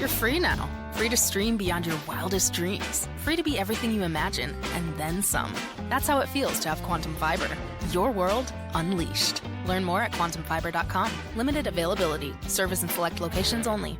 You're free now. Free to stream beyond your wildest dreams. Free to be everything you imagine, and then some. That's how it feels to have Quantum Fiber. Your world unleashed. Learn more at quantumfiber.com. Limited availability. Service in select locations only.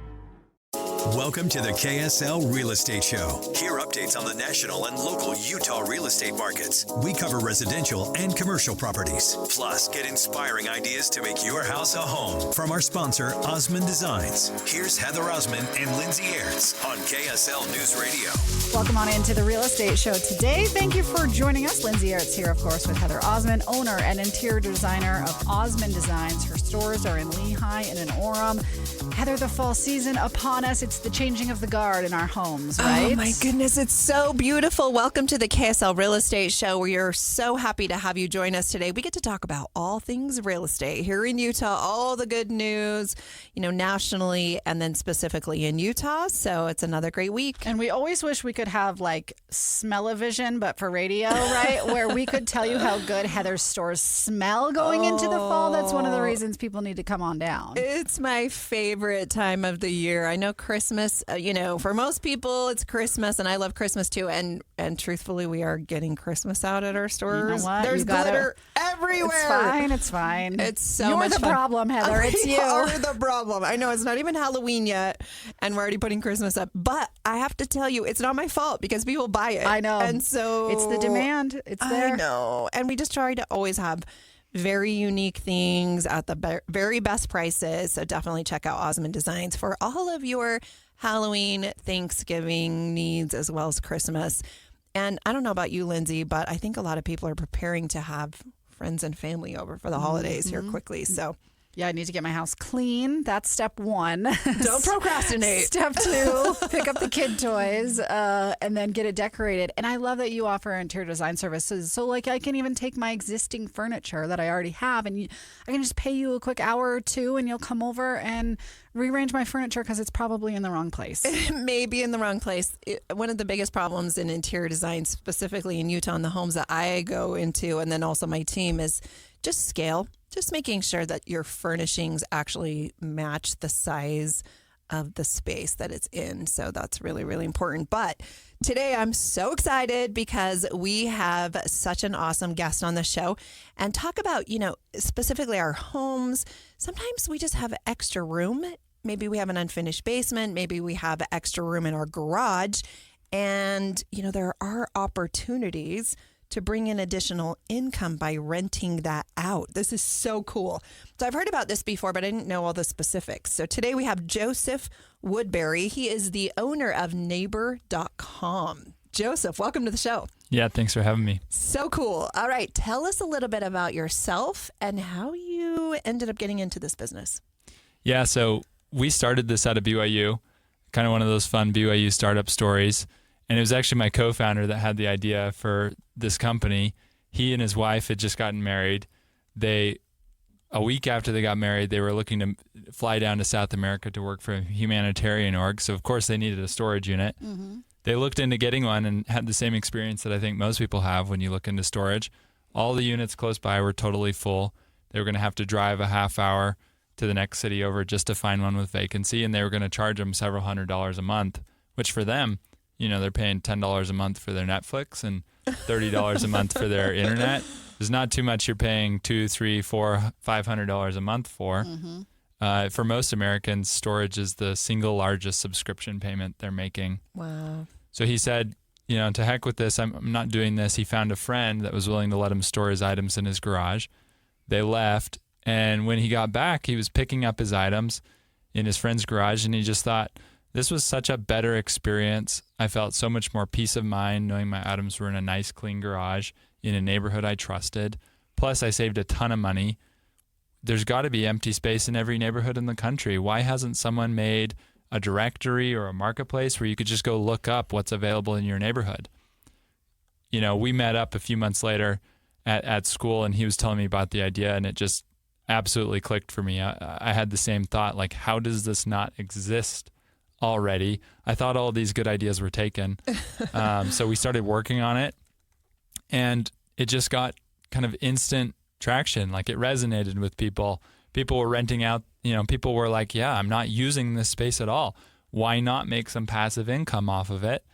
Welcome to the KSL Real Estate Show. Hear updates on the national and local Utah real estate markets. We cover residential and commercial properties. Plus, get inspiring ideas to make your house a home from our sponsor, Osmond Designs. Here's Heather Osmond and Lindsay Aerts on KSL News Radio. Welcome on into the Real Estate Show today. Thank you for joining us. Lindsay Aerts here, of course, with Heather Osmond, owner and interior designer of Osmond Designs. Her stores are in Lehigh and in Orem. Heather, the fall season upon us. It's the changing of the guard in our homes, right? Oh, my goodness. It's so beautiful. Welcome to the KSL Real Estate Show. We are so happy to have you join us today. We get to talk about all things real estate here in Utah, all the good news, nationally and then specifically in Utah. So it's another great week. And we always wish we could have like smell-o-vision, but for radio, right? Where we could tell you how good Heather's stores smell going into the fall. That's one of the reasons people need to come on down. It's my favorite time of the year. I know Christmas, for most people it's Christmas, and I love Christmas too. And truthfully, we are getting Christmas out at our stores. You know what? There's glitter everywhere. It's fine. It's so You're much the fun. problem, Heather. It's you. You're the problem. I know it's not even Halloween yet, and we're already putting Christmas up. But I have to tell you, it's not my fault because people buy it. I know. And so it's the demand. It's there. I know. And we just try to always have very unique things at the very best prices. So definitely check out Osmond Designs for all of your Halloween, Thanksgiving needs, as well as Christmas. And I don't know about you, Lindsay, but I think a lot of people are preparing to have friends and family over for the holidays here quickly. So yeah, I need to get my house clean. That's step one. Don't procrastinate. Step two, pick up the kid toys and then get it decorated. And I love that you offer interior design services. So like I can even take my existing furniture that I already have and I can just pay you a quick hour or two and you'll come over and rearrange my furniture because it's probably in the wrong place. It may be in the wrong place. One of the biggest problems in interior design, specifically in Utah and the homes that I go into, and then also my team, is just scale. Just making sure that your furnishings actually match the size of the space that it's in. So that's really, really important. But today I'm so excited because we have such an awesome guest on the show and talk about, specifically our homes. Sometimes we just have extra room. Maybe we have an unfinished basement. Maybe we have extra room in our garage. And, there are opportunities to bring in additional income by renting that out. This is so cool. So I've heard about this before, but I didn't know all the specifics. So today we have Joseph Woodbury. He is the owner of Neighbor.com. Joseph, welcome to the show. Yeah, thanks for having me. So cool. All right, tell us a little bit about yourself and how you ended up getting into this business. Yeah, so we started this out of BYU, kind of one of those fun BYU startup stories. And it was actually my co-founder that had the idea for this company. He and his wife had just gotten married. A week after they got married, they were looking to fly down to South America to work for a humanitarian org. So, of course, they needed a storage unit. Mm-hmm. They looked into getting one and had the same experience that I think most people have when you look into storage. All the units close by were totally full. They were going to have to drive a half hour to the next city over just to find one with vacancy. And they were going to charge them several $100s a month, which for them, they're paying $10 a month for their Netflix and $30 a month for their internet. There's not too much you're paying $200, $300, $400, $500 a month for. Mm-hmm. For most Americans, storage is the single largest subscription payment they're making. Wow. So he said, to heck with this. I'm not doing this. He found a friend that was willing to let him store his items in his garage. They left. And when he got back, he was picking up his items in his friend's garage. And he just thought, this was such a better experience. I felt so much more peace of mind knowing my items were in a nice, clean garage in a neighborhood I trusted. Plus, I saved a ton of money. There's got to be empty space in every neighborhood in the country. Why hasn't someone made a directory or a marketplace where you could just go look up what's available in your neighborhood? We met up a few months later at school, and he was telling me about the idea, and it just absolutely clicked for me. I had the same thought, like, how does this not exist already? I thought all these good ideas were taken. So we started working on it, and it just got kind of instant traction. Like, it resonated with people. People were renting out, people were like, yeah, I'm not using this space at all. why not make some passive income off of it?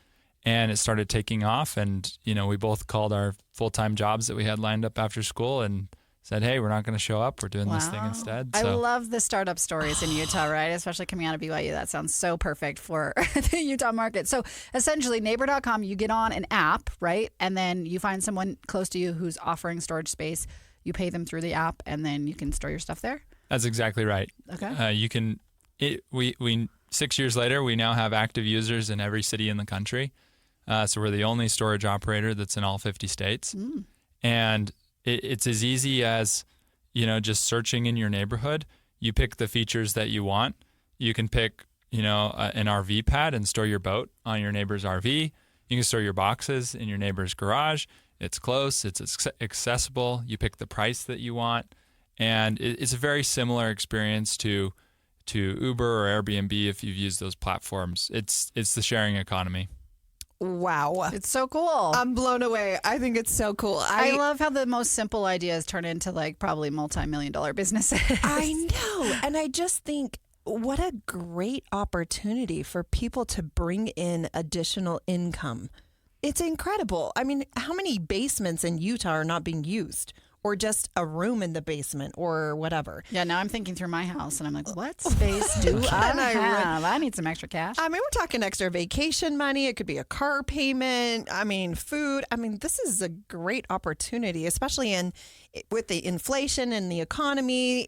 And it started taking off. And, we both called our full-time jobs that we had lined up after school and said, hey, we're not going to show up. We're doing this thing instead. I love the startup stories in Utah, right? Especially coming out of BYU. That sounds so perfect for the Utah market. So essentially, neighbor.com, you get on an app, right? And then you find someone close to you who's offering storage space. You pay them through the app, and then you can store your stuff there? That's exactly right. Okay. You can. We 6 years later, we now have active users in every city in the country. So we're the only storage operator that's in all 50 states. And it's as easy as, just searching in your neighborhood. You pick the features that you want. You can pick, an RV pad and store your boat on your neighbor's RV. You can store your boxes in your neighbor's garage. It's close. It's accessible. You pick the price that you want. And it's a very similar experience to Uber or Airbnb if you've used those platforms. It's the sharing economy. Wow. It's so cool. I'm blown away. I think it's so cool. I love how the most simple ideas turn into probably multi-million-dollar businesses. I know. And I just think what a great opportunity for people to bring in additional income. It's incredible. I mean, how many basements in Utah are not being used? Or just a room in the basement or whatever. Yeah, now I'm thinking through my house and I'm like, what space do I have? I need some extra cash. I mean, we're talking extra vacation money. It could be a car payment. I mean, food. I mean, this is a great opportunity, especially with the inflation and the economy,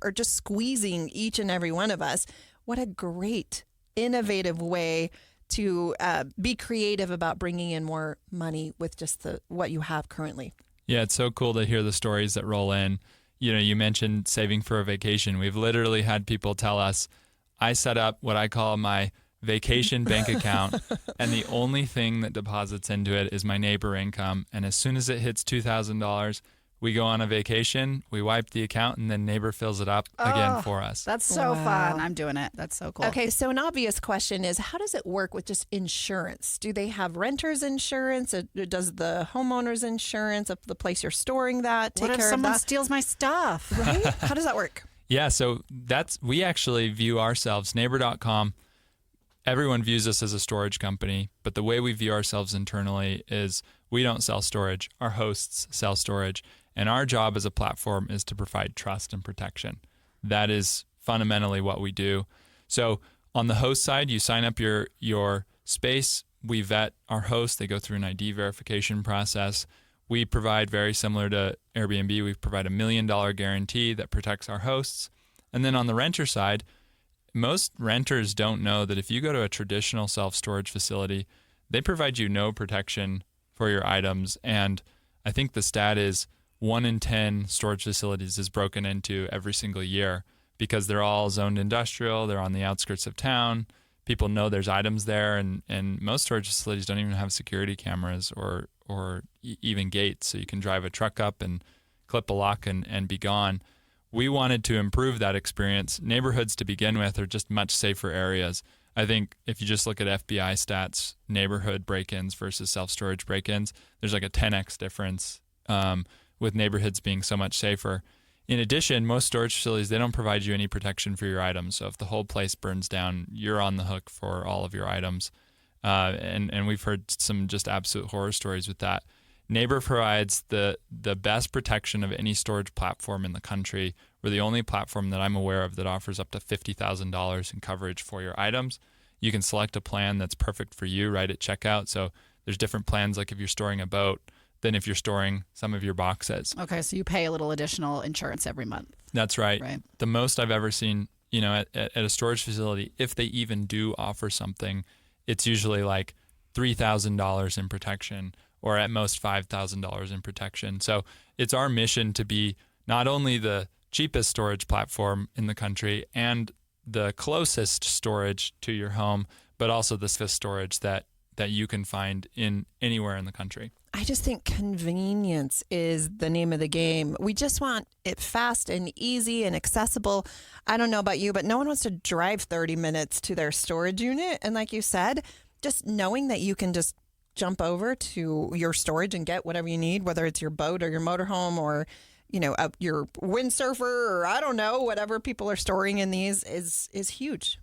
are just squeezing each and every one of us. What a great, innovative way to be creative about bringing in more money with just what you have currently. Yeah, it's so cool to hear the stories that roll in. You mentioned saving for a vacation. We've literally had people tell us, I set up what I call my vacation bank account, and the only thing that deposits into it is my neighbor income. And as soon as it hits $2,000, we go on a vacation, we wipe the account, and then neighbor fills it up again for us. That's so fun. I'm doing it. That's so cool. Okay, so an obvious question is, how does it work with just insurance? Do they have renter's insurance? Does the homeowner's insurance of the place you're storing that take what if care of someone that? Steals my stuff? Right? How does that work? Yeah, so we actually view ourselves, neighbor.com, everyone views us as a storage company, but the way we view ourselves internally is we don't sell storage. Our hosts sell storage. And our job as a platform is to provide trust and protection. That is fundamentally what we do. So on the host side, you sign up your space. We vet our hosts. They go through an ID verification process. We provide, very similar to Airbnb, we provide $1 million guarantee that protects our hosts. And then on the renter side, most renters don't know that if you go to a traditional self-storage facility, they provide you no protection for your items. And I think the stat is 1 in 10 storage facilities is broken into every single year because they're all zoned industrial. They're on the outskirts of town. People know there's items there, and most storage facilities don't even have security cameras or even gates, so you can drive a truck up and clip a lock and be gone. We wanted to improve that experience. Neighborhoods to begin with are just much safer areas. I think if you just look at FBI stats, neighborhood break-ins versus self-storage break-ins, there's like a 10x difference with neighborhoods being so much safer. In addition, most storage facilities, they don't provide you any protection for your items. So if the whole place burns down, you're on the hook for all of your items. And we've heard some just absolute horror stories with that. Neighbor provides the best protection of any storage platform in the country. We're the only platform that I'm aware of that offers up to $50,000 in coverage for your items. You can select a plan that's perfect for you right at checkout. So there's different plans, like if you're storing a boat, than if you're storing some of your boxes. Okay, so you pay a little additional insurance every month. That's right. The most I've ever seen, at a storage facility, if they even do offer something, it's usually like $3,000 in protection, or at most $5,000 in protection. So it's our mission to be not only the cheapest storage platform in the country and the closest storage to your home, but also the swift storage that you can find in anywhere in the country. I just think convenience is the name of the game. We just want it fast and easy and accessible. I don't know about you, but no one wants to drive 30 minutes to their storage unit. And like you said, just knowing that you can just jump over to your storage and get whatever you need, whether it's your boat or your motorhome or, your windsurfer or I don't know, whatever people are storing in these is huge.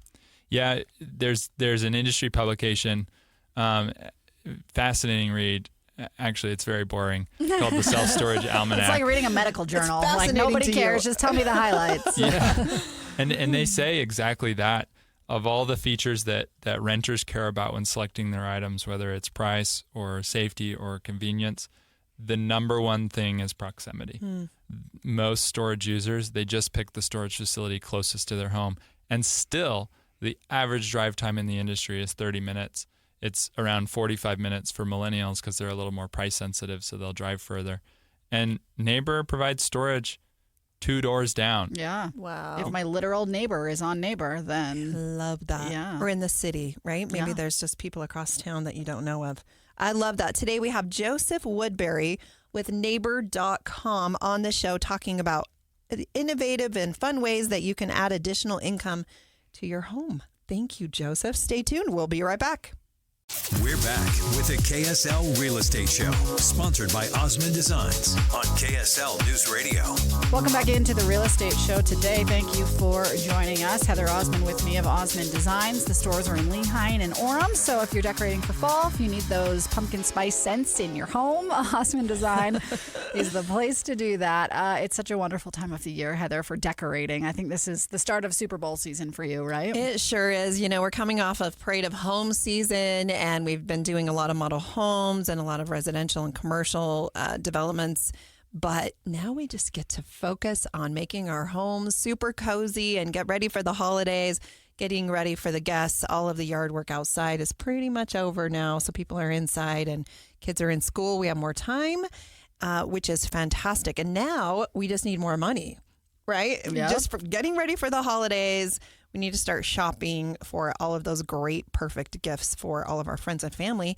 Yeah, there's an industry publication, fascinating read. Actually, it's very boring, called the Self Storage Almanac. It's like reading a medical journal. Like fascinating nobody to cares. you. Just tell me the highlights. Yeah. And they say exactly that. Of all the features that renters care about when selecting their items, whether it's price or safety or convenience, the number one thing is proximity. Most storage users, they just pick the storage facility closest to their home. And still, the average drive time in the industry is 30 minutes. It's around 45 minutes for millennials because they're a little more price sensitive, so they'll drive further. And Neighbor provides storage 2 doors down. Yeah. Wow. If my literal neighbor is on Neighbor, then Love that. Yeah. Or in the city, right? Maybe Yeah. there's just people across town that you don't know of. I love that. Today we have Joseph Woodbury with Neighbor.com on the show talking about innovative and fun ways that you can add additional income to your home. Thank you, Joseph. Stay tuned. We'll be right back. We're back with the KSL Real Estate Show, sponsored by Osmond Designs on KSL News Radio. welcome back into the Real Estate Show today. Thank you for joining us. Heather Osmond with me of Osmond Designs. The stores are in Lehi and Orem. So if you're decorating for fall, if you need those pumpkin spice scents in your home, Osmond Design is the place to do that. It's such a wonderful time of the year, Heather, for decorating. I think this is the start of Super Bowl season for you, right? It sure is. You know, we're coming off of Parade of Home season, and we've been doing a lot of model homes and a lot of residential and commercial developments. But now we just get to focus on making our homes super cozy and get ready for the holidays, getting ready for the guests. All of the yard work outside is pretty much over now. So people are inside and kids are in school. We have more time, which is fantastic. And now we just need more money, right? Yep. Just for getting ready for the holidays. We need to start shopping for all of those great, perfect gifts for all of our friends and family.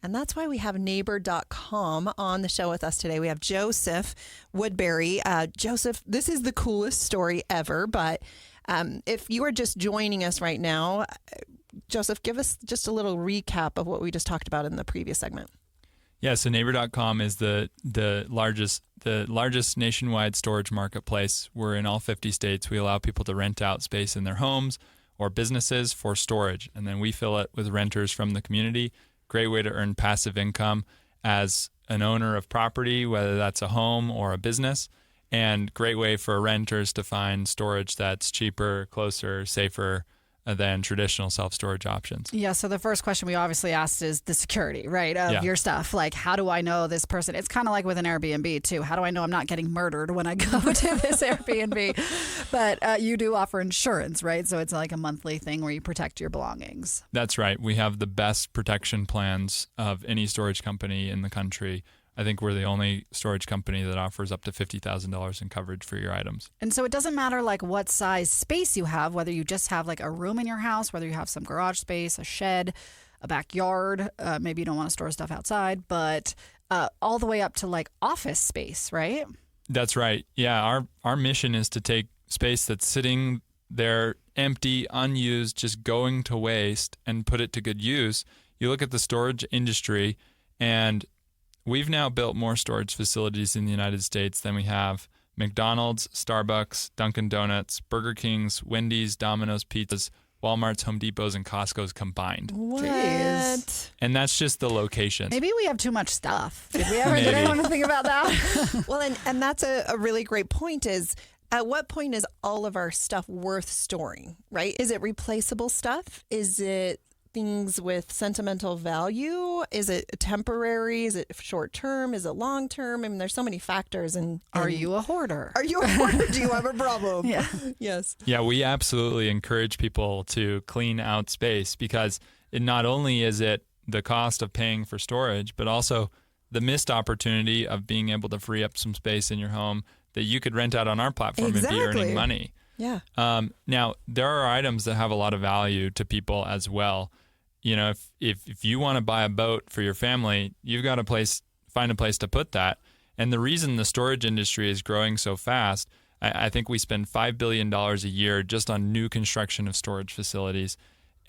And that's why we have Neighbor.com on the show with us today. We have Joseph Woodbury. Joseph, this is the coolest story ever. But if you are just joining us right now, Joseph, give us just a little recap of what we just talked about in the previous segment. Yeah, so Neighbor.com is the largest nationwide storage marketplace. We're in all 50 states. We allow people to rent out space in their homes or businesses for storage, and then we fill it with renters from the community. Great way to earn passive income as an owner of property, whether that's a home or a business, and great way for renters to find storage that's cheaper, closer, safer than traditional self-storage options. Yeah, so the first question we obviously asked is the security, right, of your stuff. Like, how do I know this person? It's kind of like with an Airbnb, too. How do I know I'm not getting murdered when I go to this Airbnb? But you do offer insurance, right? So it's like a monthly thing where you protect your belongings. That's right. We have the best protection plans of any storage company in the country. I think we're the only storage company that offers up to $50,000 in coverage for your items. And so it doesn't matter like what size space you have, whether you just have like a room in your house, whether you have some garage space, a shed, a backyard, maybe you don't want to store stuff outside, but all the way up to like office space, right? That's right. Yeah, our mission is to take space that's sitting there empty, unused, just going to waste, and put it to good use. You look at the storage industry, and we've now built more storage facilities in the United States than we have McDonald's, Starbucks, Dunkin' Donuts, Burger King's, Wendy's, Domino's Pizzas, Walmart's, Home Depot's, and Costco's combined. What? Jeez. And that's just the locations. Maybe we have too much stuff. Did Maybe. anyone think about that? Well, and that's a really great point is, at what point is all of our stuff worth storing, right? Is it replaceable stuff? Is it things with sentimental value? Is it temporary? Is it short term? Is it long term? I mean, there's so many factors. And Are you a hoarder? Are you a hoarder? Do you have a problem? Yeah. Yes. Yeah, we absolutely encourage people to clean out space because it not only is it the cost of paying for storage, but also the missed opportunity of being able to free up some space in your home that you could rent out on our platform and be earning money. Yeah. Now, there are items that have a lot of value to people as well. You know, if you want to buy a boat for your family, you've got to find a place to put that. And the reason the storage industry is growing so fast, I think we spend $5 billion a year just on new construction of storage facilities.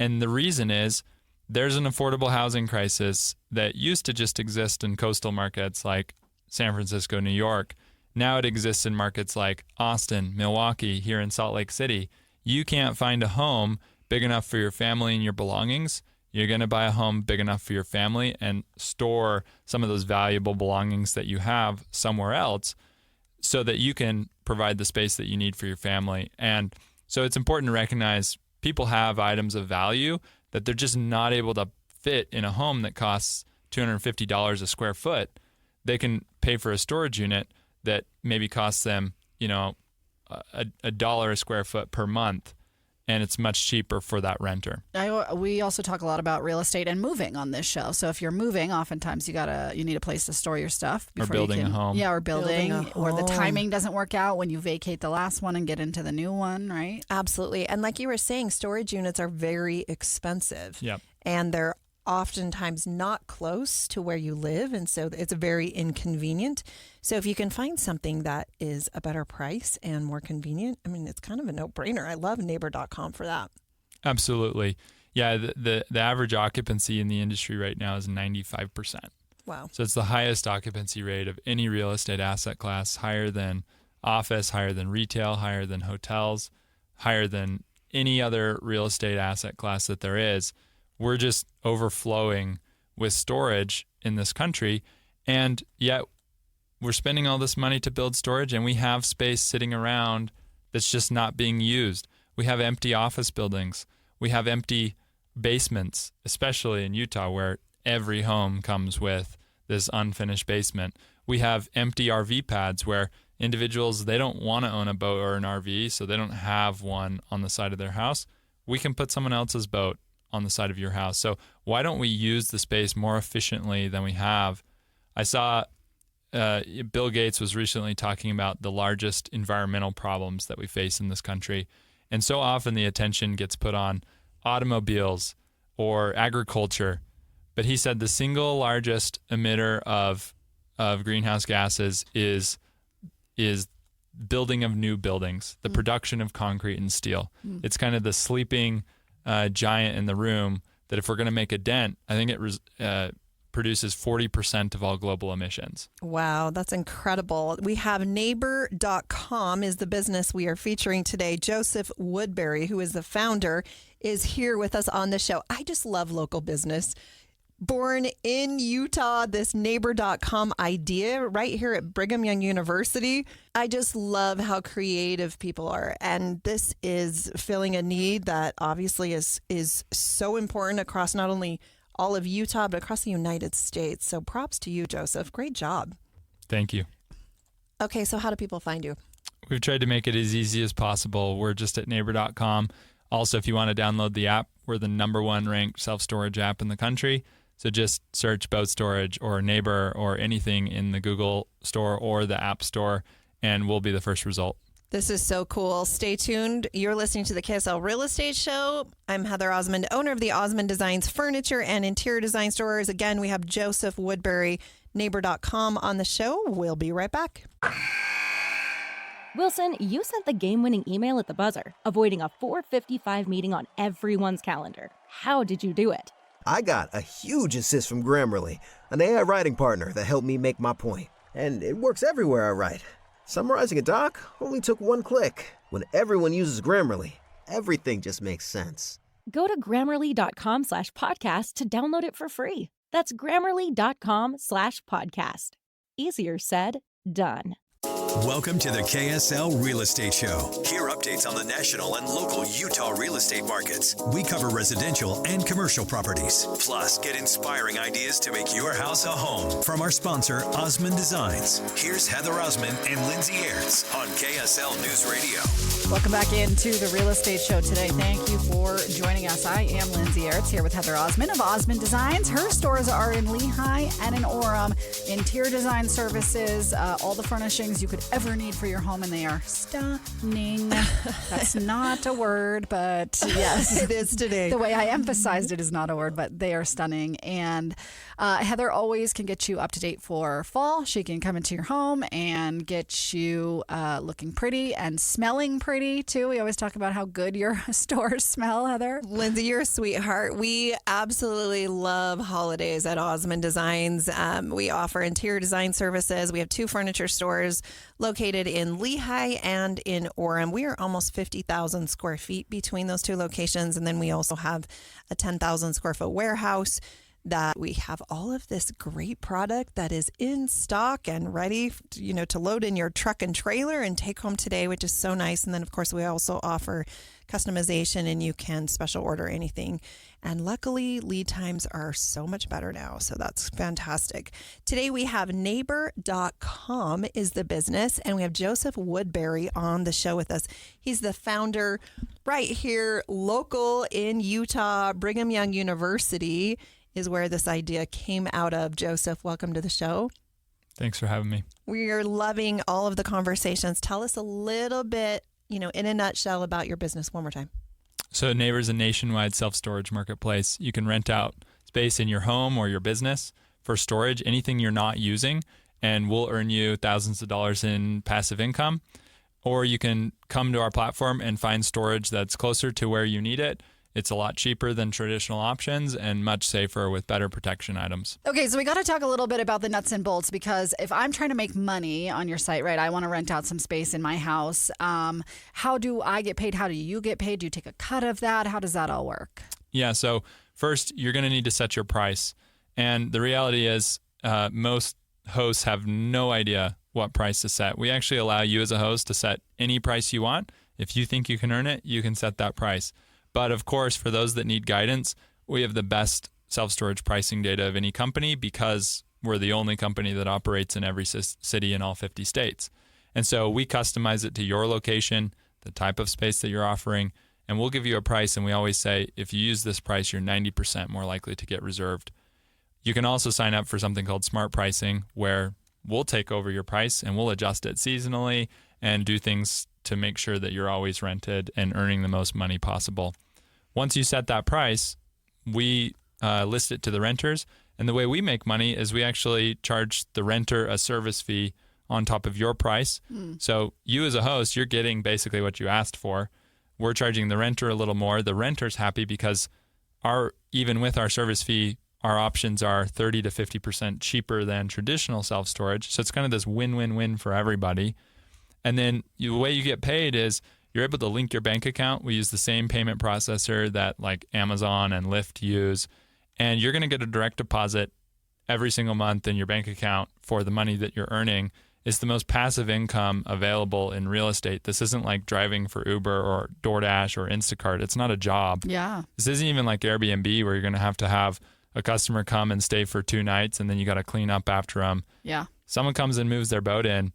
And the reason is there's an affordable housing crisis that used to just exist in coastal markets like San Francisco, New York. Now it exists in markets like Austin, Milwaukee, here in Salt Lake City. You can't find a home big enough for your family and your belongings, you're going to buy a home big enough for your family and store some of those valuable belongings that you have somewhere else so that you can provide the space that you need for your family. And so it's important to recognize people have items of value that they're just not able to fit in a home that costs $250 a square foot. They can pay for a storage unit that maybe costs them, a dollar a square foot per month, and it's much cheaper for that renter. We also talk a lot about real estate and moving on this show. So if you're moving, oftentimes you need a place to store your stuff Or building a home. Yeah, or building or the home. timing doesn't work out when you vacate the last one and get into the new one, right? Absolutely. And like you were saying, storage units are very expensive. Yep. And they're oftentimes not close to where you live, and so it's very inconvenient. So if you can find something that is a better price and more convenient, I mean, it's kind of a no-brainer. I love neighbor.com for that. Absolutely. Yeah, the average occupancy in the industry right now is 95%. Wow. So it's the highest occupancy rate of any real estate asset class, higher than office, higher than retail, higher than hotels, higher than any other real estate asset class that there is. We're just overflowing with storage in this country, and yet we're spending all this money to build storage, and we have space sitting around that's just not being used. We have empty office buildings. We have empty basements, especially in Utah, where every home comes with this unfinished basement. We have empty RV pads where individuals, they don't want to own a boat or an RV, so they don't have one on the side of their house. We can put someone else's boat on the side of your house. So why don't we use the space more efficiently than we have? I saw Bill Gates was recently talking about the largest environmental problems that we face in this country. And so often the attention gets put on automobiles or agriculture. But he said the single largest emitter of greenhouse gases is building of new buildings, the production of concrete and steel. It's kind of the sleeping giant in the room that if we're going to make a dent, I think it produces 40% of all global emissions. Wow, that's incredible. We have neighbor.com is the business we are featuring today. Joseph Woodbury, who is the founder, is here with us on the show. I just love local business. Born in Utah, this neighbor.com idea right here at Brigham Young University. I just love how creative people are. And this is filling a need that obviously is so important across not only all of Utah, but across the United States. So props to you, Joseph. Great job. Thank you. Okay, so how do people find you? We've tried to make it as easy as possible. We're just at neighbor.com. Also, if you want to download the app, we're the #1 ranked self-storage app in the country. So just search boat storage or neighbor or anything in the Google store or the App Store, and we'll be the first result. This is so cool. Stay tuned. You're listening to the KSL Real Estate Show. I'm Heather Osmond, owner of the Osmond Designs Furniture and Interior Design Stores. Again, we have Joseph Woodbury, neighbor.com on the show. We'll be right back. Wilson, you sent the game-winning email at the buzzer, avoiding a 4:55 meeting on everyone's calendar. How did you do it? I got a huge assist from Grammarly, an AI writing partner that helped me make my point. And it works everywhere I write. Summarizing a doc only took one click. When everyone uses Grammarly, everything just makes sense. Go to Grammarly.com/podcast to download it for free. That's Grammarly.com/podcast. Easier said, done. Welcome to the KSL Real Estate Show. Hear updates on the national and local Utah real estate markets. We cover residential and commercial properties. Plus, get inspiring ideas to make your house a home from our sponsor, Osmond Designs. Here's Heather Osmond and Lindsay Aerts on KSL News Radio. Welcome back into the Real Estate Show today. Thank you for joining us. I am Lindsay Aerts here with Heather Osmond of Osmond Designs. Her stores are in Lehigh and in Orem. Interior design services, all the furnishings you could ever need for your home, and they are stunning. That's not a word, but yes. It is today. The way I emphasized it is not a word, but they are stunning. And Heather always can get you up to date for fall. She can come into your home and get you looking pretty and smelling pretty. lady too? We always talk about how good your stores smell, Heather. Lindsay, you're a sweetheart. We absolutely love holidays at Osmond Designs. We offer interior design services. We have 2 furniture stores located in Lehigh and in Orem. We are almost 50,000 square feet between those 2 locations. And then we also have a 10,000 square foot warehouse that we have all of this great product that is in stock and ready, to load in your truck and trailer and take home today, which is so nice. And then, of course, we also offer customization, and you can special order anything. And luckily, lead times are so much better now. So that's fantastic. Today, we have Neighbor.com is the business, and we have Joseph Woodbury on the show with us. He's the founder right here, local in Utah, Brigham Young University is where this idea came out of. Joseph, welcome to the show. Thanks for having me. We're loving all of the conversations. Tell us a little bit, in a nutshell, about your business one more time. So Neighbor is a nationwide self-storage marketplace. You can rent out space in your home or your business for storage, anything you're not using, and we'll earn you thousands of dollars in passive income. Or you can come to our platform and find storage that's closer to where you need it. It's a lot cheaper than traditional options and much safer with better protection items. Okay, so we got to talk a little bit about the nuts and bolts, because if I'm trying to make money on your site, right, I want to rent out some space in my house. How do I get paid? How do you get paid? Do you take a cut of that? How does that all work? Yeah, so first, you're going to need to set your price. And the reality is most hosts have no idea what price to set. We actually allow you as a host to set any price you want. If you think you can earn it, you can set that price. But of course, for those that need guidance, we have the best self-storage pricing data of any company, because we're the only company that operates in every city in all 50 states. And so we customize it to your location, the type of space that you're offering, and we'll give you a price. And we always say, if you use this price, you're 90% more likely to get reserved. You can also sign up for something called smart pricing, where we'll take over your price and we'll adjust it seasonally and do things to make sure that you're always rented and earning the most money possible. Once you set that price, we list it to the renters. And the way we make money is we actually charge the renter a service fee on top of your price. So you as a host, you're getting basically what you asked for. We're charging the renter a little more. The renter's happy because even with our service fee, our options are 30 to 50% cheaper than traditional self-storage. So it's kind of this win-win-win for everybody. And then the way you get paid is you're able to link your bank account. We use the same payment processor that like Amazon and Lyft use. And you're going to get a direct deposit every single month in your bank account for the money that you're earning. It's the most passive income available in real estate. This isn't like driving for Uber or DoorDash or Instacart. It's not a job. Yeah. This isn't even like Airbnb, where you're going to have a customer come and stay for 2 nights and then you got to clean up after them. Yeah. Someone comes and moves their boat in,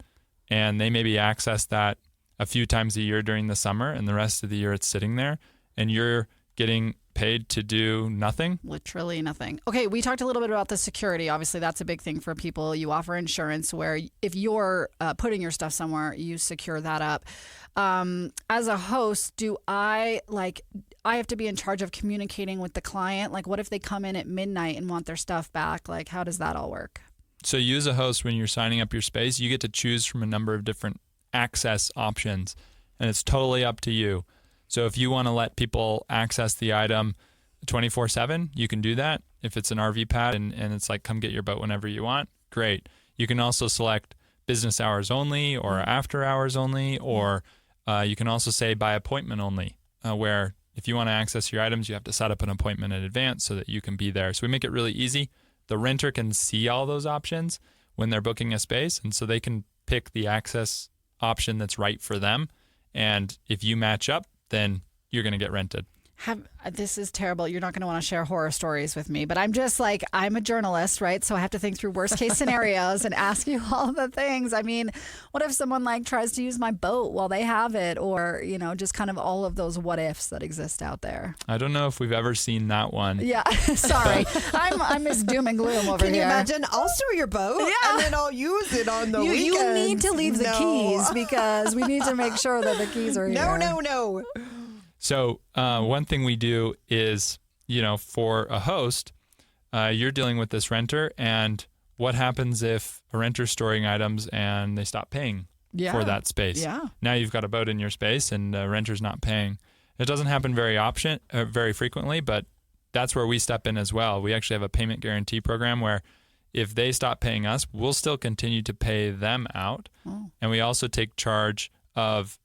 and they maybe access that a few times a year during the summer, and the rest of the year it's sitting there, and you're getting paid to do nothing. Literally nothing. Okay, we talked a little bit about the security. Obviously, that's a big thing for people. You offer insurance where if you're putting your stuff somewhere, you secure that up. As a host, do I have to be in charge of communicating with the client? Like, what if they come in at midnight and want their stuff back? Like, how does that all work? So you as a host, when you're signing up your space, you get to choose from a number of different access options, and it's totally up to you. So if you want to let people access the item 24/7, you can do that. If it's an RV pad and it's like, come get your boat whenever you want, great. You can also select business hours only or after hours only, or you can also say by appointment only, where if you want to access your items, you have to set up an appointment in advance so that you can be there. So we make it really easy. The renter can see all those options when they're booking a space, and so they can pick the access option that's right for them. And if you match up, then you're going to get rented. This is terrible. You're not going to want to share horror stories with me, but I'm just like, I'm a journalist, right? So I have to think through worst case scenarios and ask you all the things. I mean, what if someone like tries to use my boat while they have it, or, just kind of all of those what ifs that exist out there? I don't know if we've ever seen that one. Yeah. Sorry. I'm Miss Doom and Gloom over here. Can you imagine? I'll store your boat and then I'll use it on the weekends. You need to leave the keys, because we need to make sure that the keys are here. No. So one thing we do is, for a host, you're dealing with this renter, and what happens if a renter's storing items and they stop paying for that space. Yeah. Now you've got a boat in your space and the renter's not paying. It doesn't happen very frequently, but that's where we step in as well. We actually have a payment guarantee program where if they stop paying us, we'll still continue to pay them out. Oh. And we also take charge of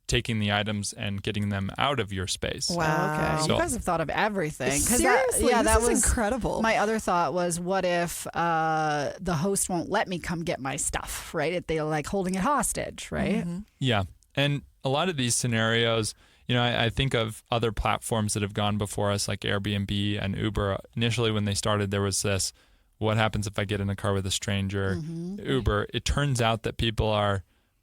taking the items and getting them out of your space. Wow. Okay. So- You guys have thought of everything. 'Cause Seriously, that this is was incredible. My other thought was, what if the host won't let me come get my stuff, right? If they're like holding it hostage, right? Mm-hmm. Yeah. And a lot of these scenarios, I think of other platforms that have gone before us, like Airbnb and Uber. Initially, when they started, there was this, what happens if I get in a car with a stranger? Uber. It turns out that people are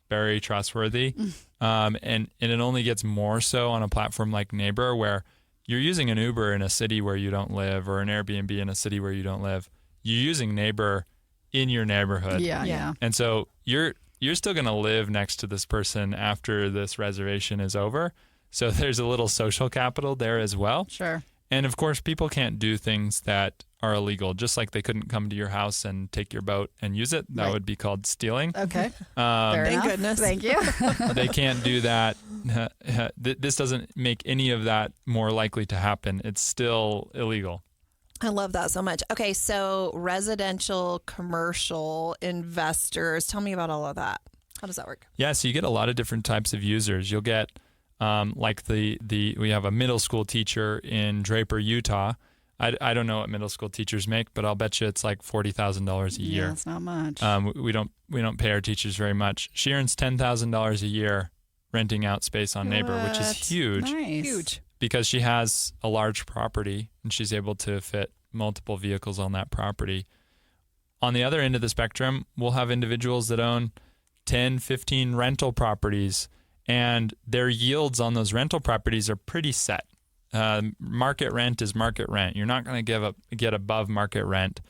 very trustworthy. And it only gets more so on a platform like Neighbor, where you're using an Uber in a city where you don't live, or an Airbnb in a city where you don't live. You're using Neighbor in your neighborhood. Yeah. And so you're still going to live next to this person after this reservation is over. So there's a little social capital there as well. Sure. And of course, people can't do things that are illegal, just like they couldn't come to your house and take your boat and use it. That would be called stealing. Okay. Fair Thank enough. goodness. Thank you. They can't do that. This doesn't make any of that more likely to happen. It's still illegal. I love that so much. Okay, so residential, commercial investors. Tell me about all of that. How does that work? Yeah, so you get a lot of different types of users. You'll get like we have a middle school teacher in Draper, Utah. I don't know what middle school teachers make, but I'll bet you it's like $40,000 a year. Yeah, it's not much. We don't pay our teachers very much. She earns $10,000 a year renting out space on Neighbor, which is huge. Nice. Huge. Because she has a large property and she's able to fit multiple vehicles on that property. On the other end of the spectrum, we'll have individuals that own 10, 15 rental properties, and their yields on those rental properties are pretty set. Market rent is market rent. You're not going to get above market rent.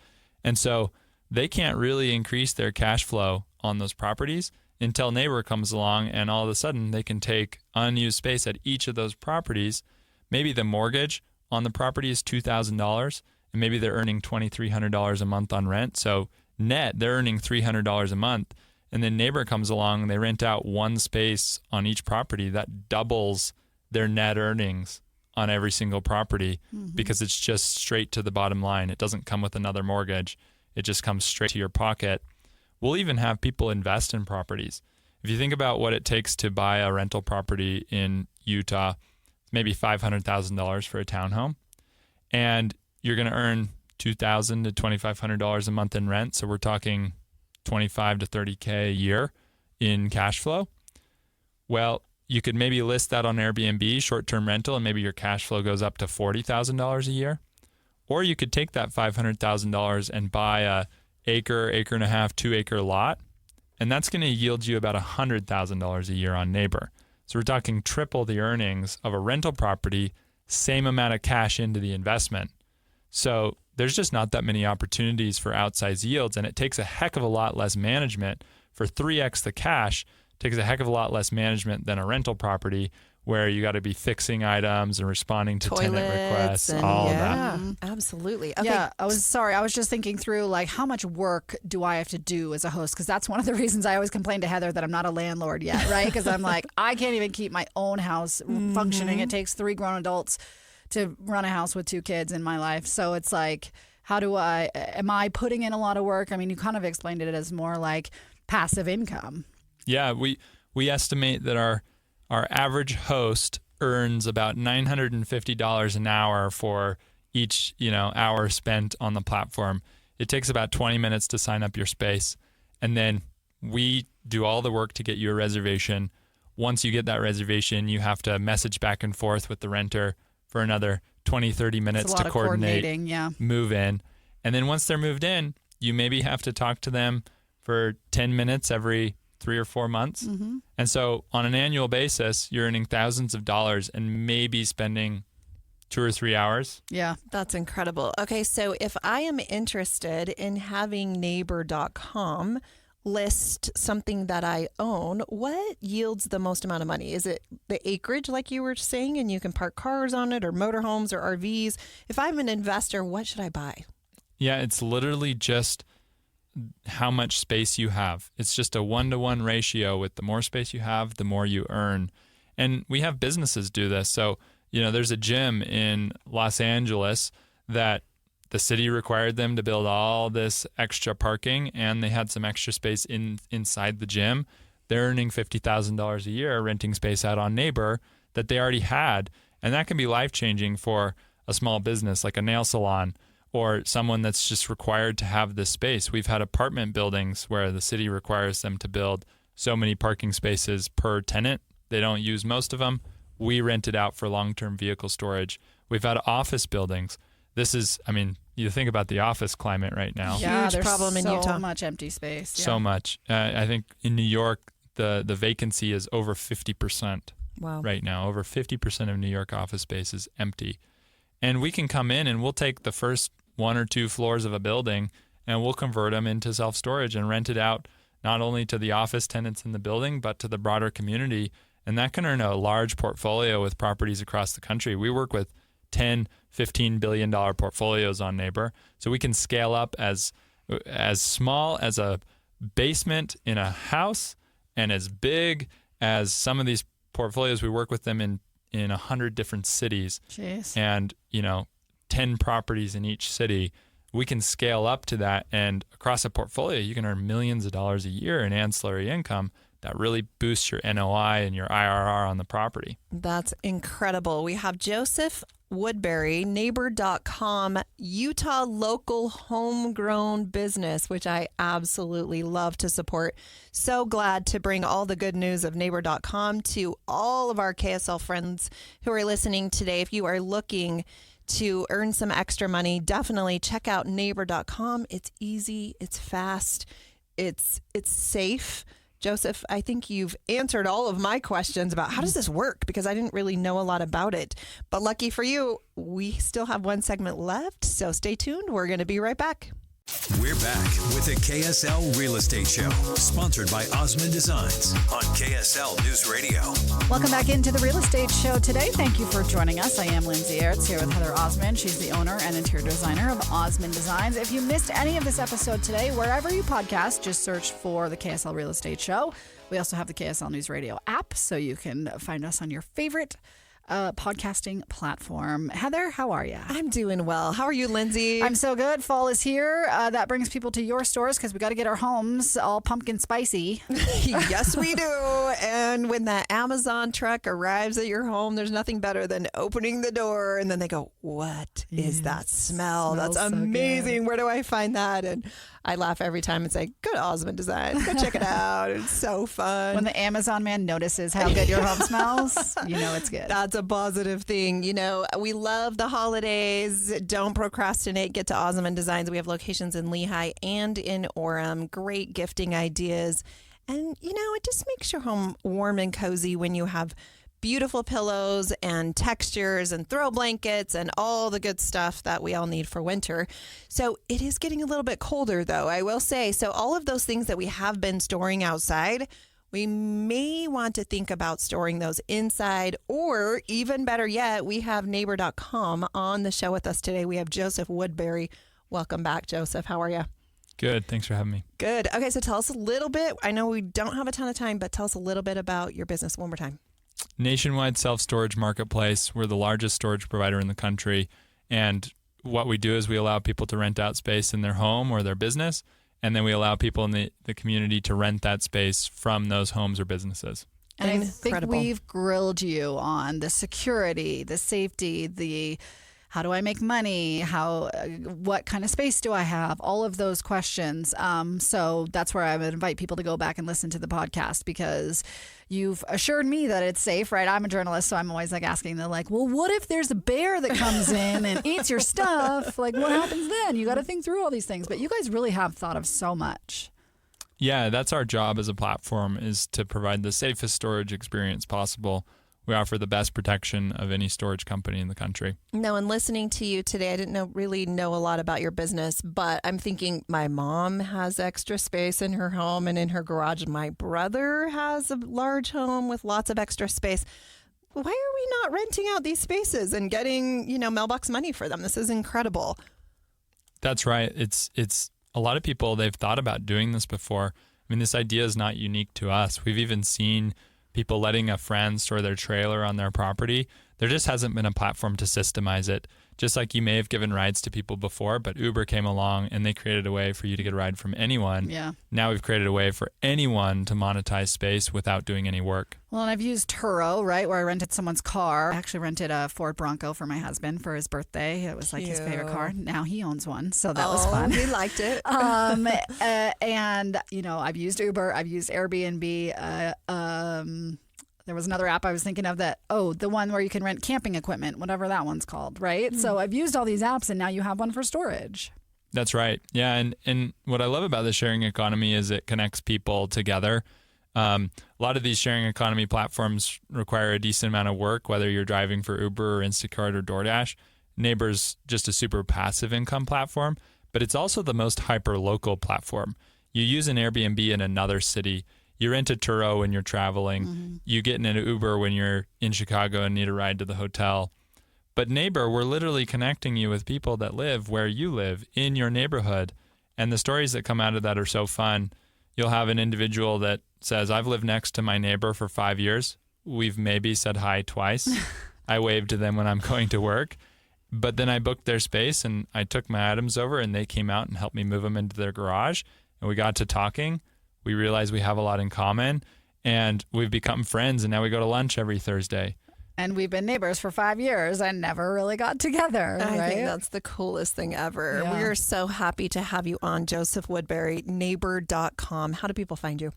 And so they can't really increase their cash flow on those properties until Neighbor comes along, and all of a sudden they can take unused space at each of those properties. Maybe the mortgage on the property is $2,000, and maybe they're earning $2,300 a month on rent. So net, they're earning $300 a month. And then Neighbor comes along and they rent out one space on each property. That doubles their net earnings on every single property because it's just straight to the bottom line. It doesn't come with another mortgage. It just comes straight to your pocket. We'll even have people invest in properties. If you think about what it takes to buy a rental property in Utah, maybe $500,000 for a townhome, and you're going to earn $2,000 to $2,500 a month in rent. So we're talking $25 to $30K a year in cash flow. Well, you could maybe list that on Airbnb, short-term rental, and maybe your cash flow goes up to $40,000 a year. Or you could take that $500,000 and buy a acre and a half, 2-acre lot, and that's going to yield you about $100,000 a year on Neighbor. So we're talking triple the earnings of a rental property, same amount of cash into the investment. So there's just not that many opportunities for outsized yields, and it takes a heck of a lot less management. For 3x the cash, takes a heck of a lot less management than a rental property, where you got to be fixing items and responding to tenant requests, and all of yeah, that. absolutely. Okay. Yeah, I was just thinking through, like, how much work do I have to do as a host? Because that's one of the reasons I always complain to Heather that I'm not a landlord yet, right? Because I'm like, I can't even keep my own house functioning. It takes 3 grown adults to run a house with 2 kids in my life. So it's like, am I putting in a lot of work? I mean, you kind of explained it as more like passive income. Yeah, we estimate that our average host earns about $950 an hour for each hour spent on the platform. It takes about 20 minutes to sign up your space, and then we do all the work to get you a reservation. Once you get that reservation, you have to message back and forth with the renter for another 20-30 minutes to coordinate move in. And then once they're moved in, you maybe have to talk to them for 10 minutes every 3 or 4 months. Mm-hmm. And so on an annual basis, you're earning thousands of dollars and maybe spending 2 or 3 hours. Yeah. That's incredible. Okay, so if I am interested in having Neighbor.com list something that I own, what yields the most amount of money? Is it the acreage, like you were saying, and you can park cars on it, or motorhomes or RVs? If I'm an investor, what should I buy? Yeah, it's literally just how much space you have. It's just a 1-to-1 ratio. With the more space you have, the more you earn. And we have businesses do this. So, there's a gym in Los Angeles that the city required them to build all this extra parking, and they had some extra space inside the gym. They're earning $50,000 a year renting space out on Neighbor that they already had. And that can be life-changing for a small business like a nail salon or someone that's just required to have this space. We've had apartment buildings where the city requires them to build so many parking spaces per tenant. They don't use most of them. We rent it out for long-term vehicle storage. We've had office buildings. This is, you think about the office climate right now. Yeah, Huge there's problem in Utah. So much empty space. Yeah. So much. I think in New York, the vacancy is over 50%. Wow. Right now. Over 50% of New York office space is empty. And we can come in and we'll take the first 1 or 2 floors of a building and we'll convert them into self-storage and rent it out not only to the office tenants in the building, but to the broader community. And that can earn a large portfolio with properties across the country. We work with $10, $15 billion portfolios on Neighbor. So we can scale up as small as a basement in a house and as big as some of these portfolios. We work with them in 100 different cities. Jeez. And, 10 properties in each city. We can scale up to that. And across a portfolio, you can earn millions of dollars a year in ancillary income that really boosts your NOI and your IRR on the property. That's incredible. We have Joseph Woodbury, Neighbor.com, Utah local homegrown business, which I absolutely love to support. So glad to bring all the good news of Neighbor.com to all of our KSL friends who are listening today. If you are looking to earn some extra money, definitely check out Neighbor.com. It's easy, it's fast, it's safe. Joseph, I think you've answered all of my questions about how does this work, because I didn't really know a lot about it. But lucky for you, we still have one segment left, so stay tuned. We're going to be right back. We're back with the KSL Real Estate Show, sponsored by Osmond Designs on KSL News Radio. Welcome back into the Real Estate Show today. Thank you for joining us. I am Lindsay Aerts here with Heather Osmond. She's the owner and interior designer of Osmond Designs. If you missed any of this episode today, wherever you podcast, just search for the KSL Real Estate Show. We also have the KSL News Radio app, so you can find us on your favorite podcasting platform. Heather, how are you? I'm doing well. How are you, Lindsay? I'm so good. Fall is here. That brings people to your stores because we got to get our homes all pumpkin spicy. Yes, we do. And when that Amazon truck arrives at your home, there's nothing better than opening the door and then they go, "What is that smell? That's amazing. Where do I find that?" And I laugh every time and say, "Go to Osmond Designs. Go check it out. It's so fun." When the Amazon man notices how good your home smells, you know it's good. That's a positive thing. We love the holidays. Don't procrastinate. Get to Osmond Designs. We have locations in Lehigh and in Orem. Great gifting ideas. And, it just makes your home warm and cozy when you have beautiful pillows and textures and throw blankets and all the good stuff that we all need for winter. So it is getting a little bit colder, though, I will say. So all of those things that we have been storing outside, we may want to think about storing those inside, or even better yet, we have Neighbor.com on the show with us today. We have Joseph Woodbury. Welcome back, Joseph. How are you? Good. Thanks for having me. Good. Okay, so tell us a little bit. I know we don't have a ton of time, but tell us a little bit about your business one more time. Nationwide self-storage marketplace. We're the largest storage provider in the country. And what we do is we allow people to rent out space in their home or their business. And then we allow people in the community to rent that space from those homes or businesses. And I think we've grilled you on the security, the safety, the how do I make money, what kind of space do I have, all of those questions. So that's where I would invite people to go back and listen to the podcast, because you've assured me that it's safe, right? I'm a journalist, so I'm always asking them, well, what if there's a bear that comes in and eats your stuff? What happens then? You got to think through all these things. But you guys really have thought of so much. Yeah, that's our job as a platform, is to provide the safest storage experience possible. We offer the best protection of any storage company in the country. No, and listening to you today, I didn't really know a lot about your business, but I'm thinking my mom has extra space in her home and in her garage. My brother has a large home with lots of extra space. Why are we not renting out these spaces and getting, mailbox money for them? This is incredible. That's right. It's a lot of people, they've thought about doing this before. I mean, this idea is not unique to us. We've even seen people letting a friend store their trailer on their property. There just hasn't been a platform to systemize it. Just like you may have given rides to people before, but Uber came along and they created a way for you to get a ride from anyone. Yeah. Now we've created a way for anyone to monetize space without doing any work. Well, and I've used Turo, right, where I rented someone's car. I actually rented a Ford Bronco for my husband for his birthday. It was like his favorite car. Now he owns one, so that was fun. He liked it. And, I've used Uber. I've used Airbnb. There was another app I was thinking of the one where you can rent camping equipment, whatever that one's called, right? So I've used all these apps, and now you have one for storage. That's right. Yeah, and what I love about the sharing economy is it connects people together. A lot of these sharing economy platforms require a decent amount of work, whether you're driving for Uber or Instacart or DoorDash. Neighbor's just a super passive income platform, but it's also the most hyper-local platform. You use an Airbnb in another city. You rent a Turo when you're traveling. Mm-hmm. You get in an Uber when you're in Chicago and need a ride to the hotel. But Neighbor, we're literally connecting you with people that live where you live in your neighborhood. And the stories that come out of that are so fun. You'll have an individual that says, I've lived next to my neighbor for 5 years. We've maybe said hi twice. I wave to them when I'm going to work. But then I booked their space and I took my items over and they came out and helped me move them into their garage. And we got to talking. We realized we have a lot in common and we've become friends. And now we go to lunch every Thursday. And we've been neighbors for 5 years and never really got together. I right? think that's the coolest thing ever. Yeah. We are so happy to have you on, Joseph Woodbury, neighbor.com. How do people find you?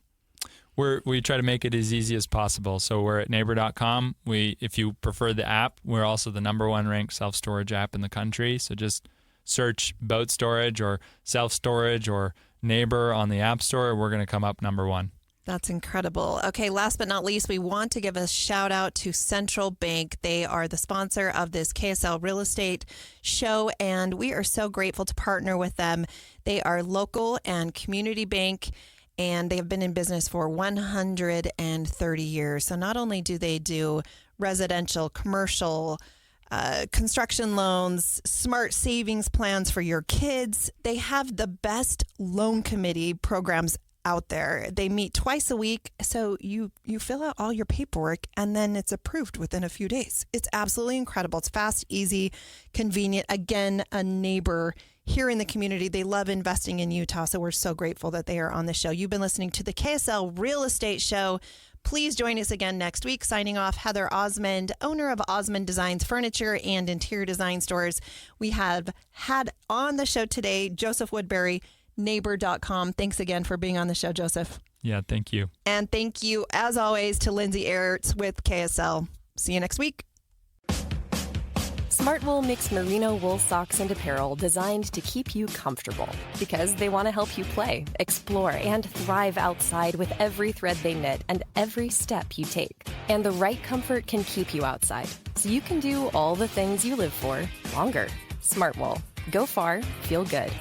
We try to make it as easy as possible. So we're at neighbor.com. If you prefer the app, we're also the #1 ranked self-storage app in the country. So just search boat storage or self-storage or Neighbor on the App Store. We're going to come up #1. That's incredible. Okay, last but not least, we want to give a shout out to Central Bank. They are the sponsor of this KSL Real Estate show, and we are so grateful to partner with them. They are local and community bank, and they have been in business for 130 years. So not only do they do residential, commercial, construction loans, smart savings plans for your kids, they have the best loan committee programs out there. They meet twice a week, so you fill out all your paperwork and then it's approved within a few days. It's absolutely incredible. It's fast, easy, convenient. Again, a neighbor here in the community. They love investing in Utah, so we're so grateful that they are on the show. You've been listening to the KSL Real Estate Show. Please join us again next week. Signing off, Heather Osmond, owner of Osmond Designs Furniture and Interior Design Stores. We have had on the show today, Joseph Woodbury, neighbor.com. Thanks again for being on the show, Joseph. Yeah, thank you. And thank you, as always, to Lindsay Aerts with KSL. See you next week. Smartwool makes merino wool socks and apparel designed to keep you comfortable because they want to help you play, explore, and thrive outside with every thread they knit and every step you take. And the right comfort can keep you outside, so you can do all the things you live for longer. Smartwool. Go far, feel good.